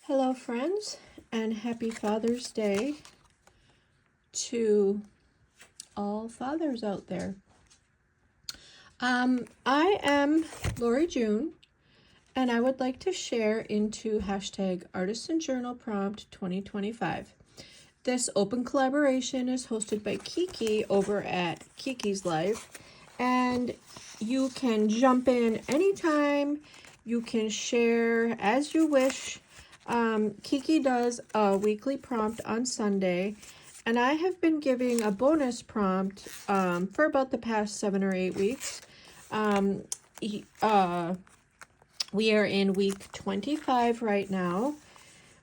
Hello, friends, and happy Father's Day to all fathers out there. I am Lori June, and I would like to share into hashtag Artisan Journal Prompt 2025. This open collaboration is hosted by Kiki over at Kiki's Life, and you can jump in anytime. You can share as you wish. Kiki does a weekly prompt on Sunday, and I have been giving a bonus prompt for about the past 7 or 8 weeks. We are in week 25 right now.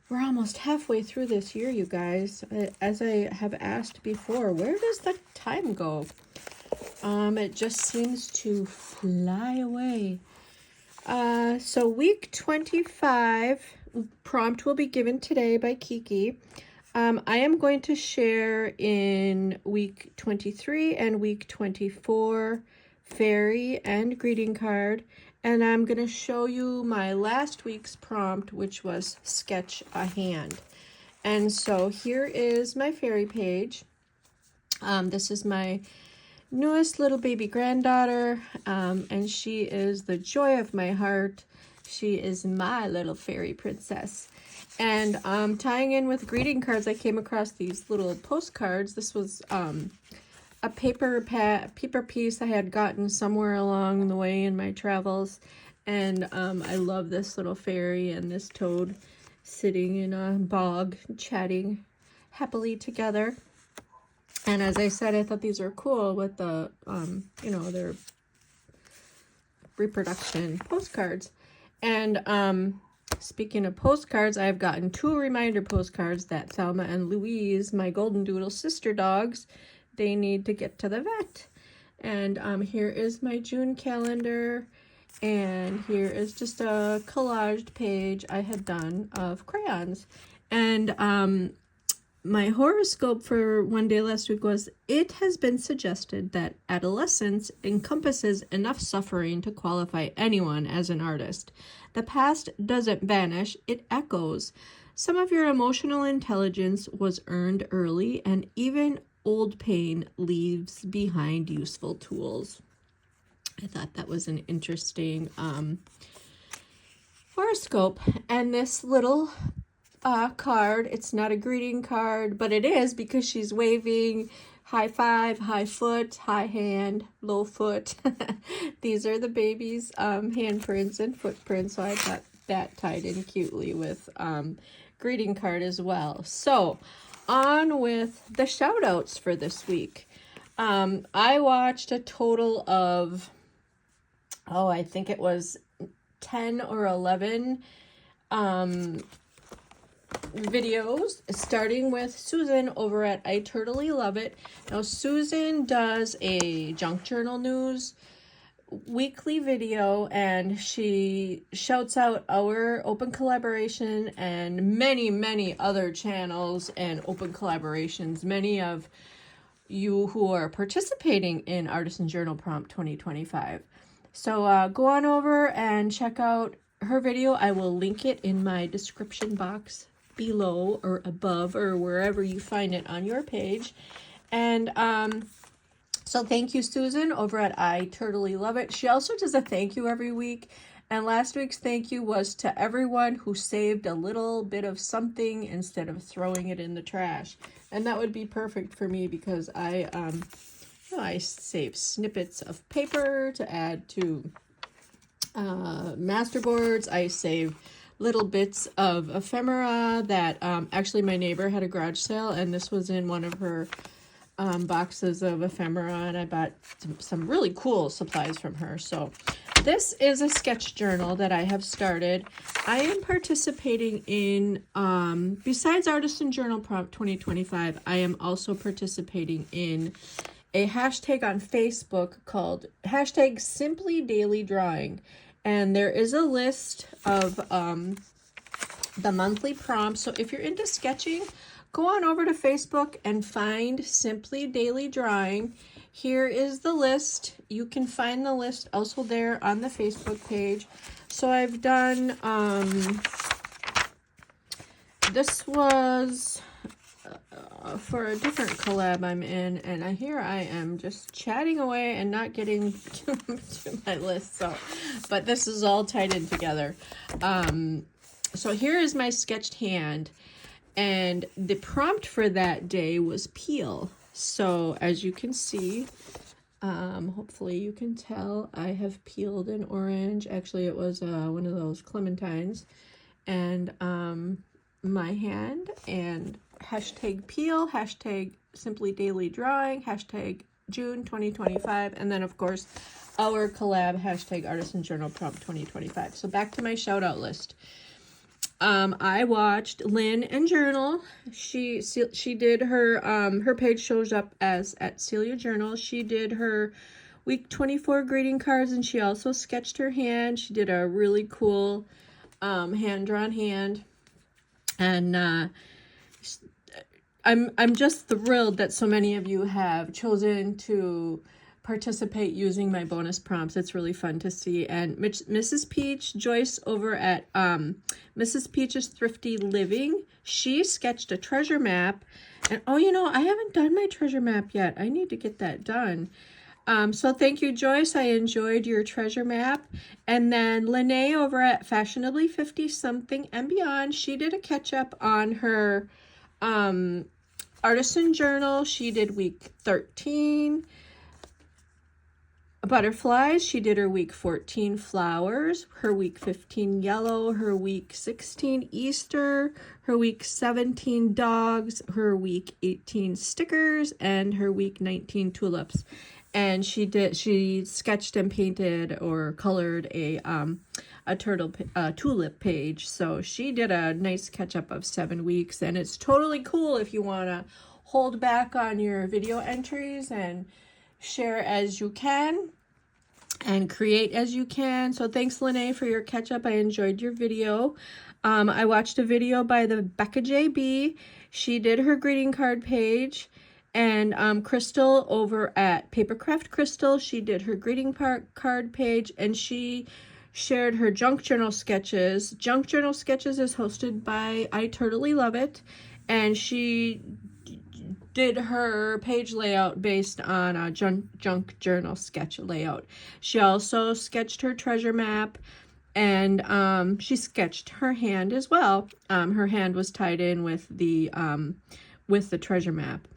We're almost halfway through this year, you guys. As I have asked before, where does the time go? It just seems to fly away. So week 25 prompt will be given today by Kiki. I am going to share in week 23 and week 24 fairy and greeting card, and I'm going to show you my last week's prompt, which was sketch a hand. And so here is my fairy page. This is my newest little baby granddaughter, and she is the joy of my heart. She is my little fairy princess. And tying in with greeting cards, I came across these little postcards. This was a paper piece I had gotten somewhere along the way in my travels. And I love this little fairy and this toad sitting in a bog, chatting happily together. And as I said, I thought these are cool with the, their reproduction postcards. And speaking of postcards, I've gotten 2 reminder postcards that Thelma and Louise, my golden doodle sister dogs, they need to get to the vet. And here is my June calendar. And here is just a collaged page I had done of crayons. And my horoscope for one day last week was, it has been suggested that adolescence encompasses enough suffering to qualify anyone as an artist. The past doesn't vanish, it echoes. Some of your emotional intelligence was earned early, and even old pain leaves behind useful tools. I thought that was an interesting horoscope. And this little card, it's not a greeting card, but it is, because she's waving high five, high foot, high hand, low foot. These are the baby's handprints and footprints, so I thought that tied in cutely with greeting card as well. So on with the shout outs for this week. I watched a total of I think it was 10 or 11 videos, starting with Susan over at I Totally Love It. Now, Susan does a junk journal news weekly video, and she shouts out our open collaboration and many other channels and open collaborations, many of you who are participating in Artisan Journal Prompt 2025. So go on over and check out her video. I will link it in my description box below or above or wherever you find it on your page. And so thank you, Susan, over at I Totally Love It. She also does a thank you every week. And last week's thank you was to everyone who saved a little bit of something instead of throwing it in the trash. And that would be perfect for me, because I save snippets of paper to add to masterboards. I save little bits of ephemera that actually my neighbor had a garage sale, and this was in one of her boxes of ephemera, and I bought some really cool supplies from her. So this is a sketch journal that I have started. I am participating in, besides Artisan Journal Prompt 2025, I am also participating in a hashtag on Facebook called hashtag Simply Daily Drawing. And there is a list of the monthly prompts. So if you're into sketching, go on over to Facebook and find Simply Daily Drawing. Here is the list. You can find the list also there on the Facebook page. So I've done this was for a different collab I'm in, and here I am just chatting away and not getting to my list. So, but this is all tied in together. So here is my sketched hand, and the prompt for that day was peel. So as you can see, hopefully you can tell, I have peeled an orange. Actually, it was one of those clementines, and my hand, and hashtag peel, hashtag simply daily drawing, hashtag June 2025, and then of course our collab, hashtag artisan journal prompt 2025. So back to my shout out list. I watched Lynn and Journal. She did her her page shows up as at Celia Journal. She did her week 24 greeting cards, and she also sketched her hand. She did a really cool hand drawn hand. And I'm just thrilled that so many of you have chosen to participate using my bonus prompts. It's really fun to see. And Mrs. Peach Joyce over at Mrs. Peach's Thrifty Living, she sketched a treasure map. And oh, you know, I haven't done my treasure map yet. I need to get that done. So thank you, Joyce. I enjoyed your treasure map. And then Lene over at Fashionably 50 Something and Beyond, she did a catch up on her artisan journal. She did week 13 butterflies. She did her week 14 flowers, her week 15 yellow, her week 16 Easter, her week 17 dogs, her week 18 stickers, and her week 19 tulips. And she sketched and painted or colored a tulip page. So she did a nice catch up of 7 weeks, and it's totally cool if you want to hold back on your video entries and share as you can and create as you can. So thanks, Lene, for your catch up. I enjoyed your video. I watched a video by the Becca JB. She did her greeting card page. And Crystal over at Papercraft Crystal, she did her greeting card page, and she shared her junk journal sketches. Junk journal sketches is hosted by I Totally Love It, and she did her page layout based on a junk journal sketch layout. She also sketched her treasure map, and she sketched her hand as well. Her hand was tied in with the treasure map.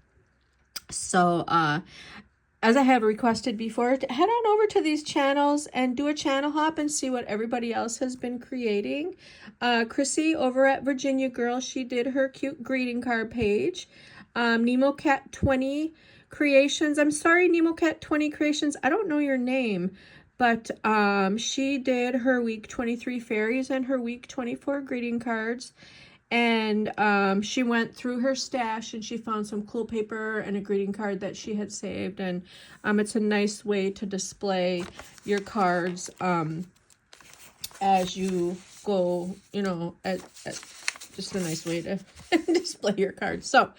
So, as I have requested before, head on over to these channels and do a channel hop and see what everybody else has been creating. Chrissy over at Virginia Girl, she did her cute greeting card page. Nemo Cat 20 Creations. I'm sorry, Nemo Cat 20 Creations. I don't know your name, but she did her week 23 fairies and her week 24 greeting cards. And she went through her stash and she found some cool paper and a greeting card that she had saved. And it's a nice way to display your cards as you go, you know, just a nice way to display your cards. So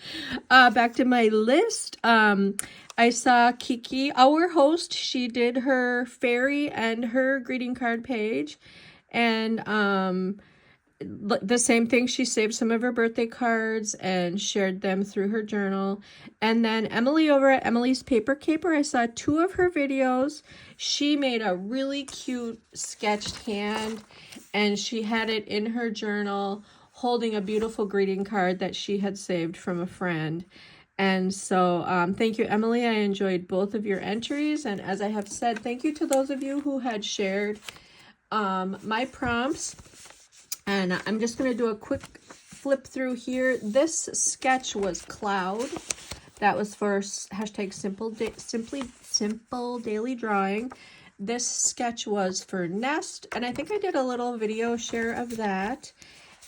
back to my list. I saw Kiki, our host. She did her fairy and her greeting card page. And the same thing, she saved some of her birthday cards and shared them through her journal. And then Emily over at Emily's Paper Caper, I saw 2 of her videos. She made a really cute sketched hand, and she had it in her journal holding a beautiful greeting card that she had saved from a friend. And so thank you, Emily. I enjoyed both of your entries. And as I have said, thank you to those of you who had shared my prompts. And I'm just going to do a quick flip through here. This sketch was Cloud. That was for hashtag simple daily drawing. This sketch was for Nest, and I think I did a little video share of that.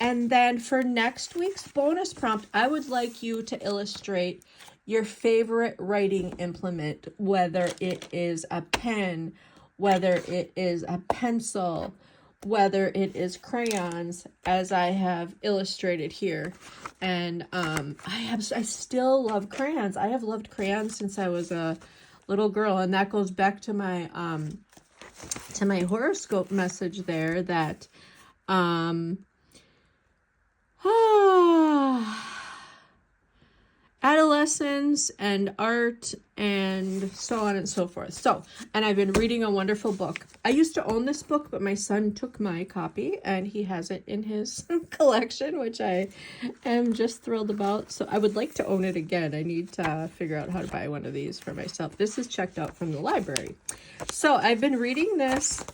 And then for next week's bonus prompt, I would like you to illustrate your favorite writing implement, whether it is a pen, whether it is a pencil, whether it is crayons, as I have illustrated here. And I still love crayons. I have loved crayons since I was a little girl, and that goes back to my horoscope message there that lessons and art and so on and so forth. So, and I've been reading a wonderful book. I used to own this book, but my son took my copy and he has it in his collection, which I am just thrilled about. So I would like to own it again. I need to figure out how to buy one of these for myself. This is checked out from the library. So I've been reading this.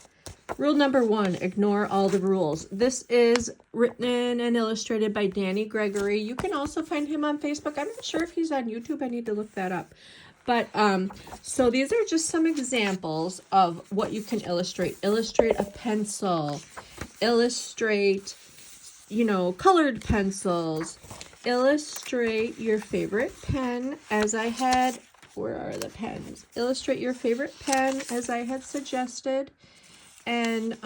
Rule number 1, ignore all the rules. This is written and illustrated by Danny Gregory. You can also find him on Facebook. I'm not sure if he's on YouTube. I need to look that up. But so these are just some examples of what you can illustrate. Illustrate a pencil. Illustrate, you know, colored pencils. Illustrate your favorite pen, as I had. Where are the pens? Illustrate your favorite pen, as I had suggested. And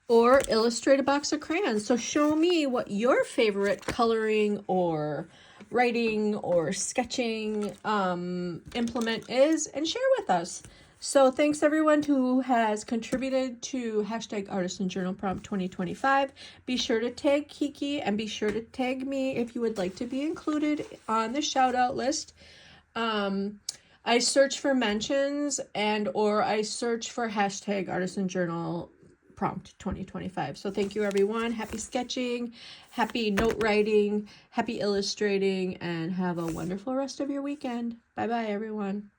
or illustrate a box of crayons. So show me what your favorite coloring or writing or sketching implement is and share with us. So thanks everyone who has contributed to hashtag Artisan Journal Prompt 2025. Be sure to tag Kiki and be sure to tag me if you would like to be included on the shout out list. I search for mentions or I search for hashtag Artisan Journal Prompt 2025. So thank you everyone. Happy sketching, happy note writing, happy illustrating, and have a wonderful rest of your weekend. Bye bye everyone.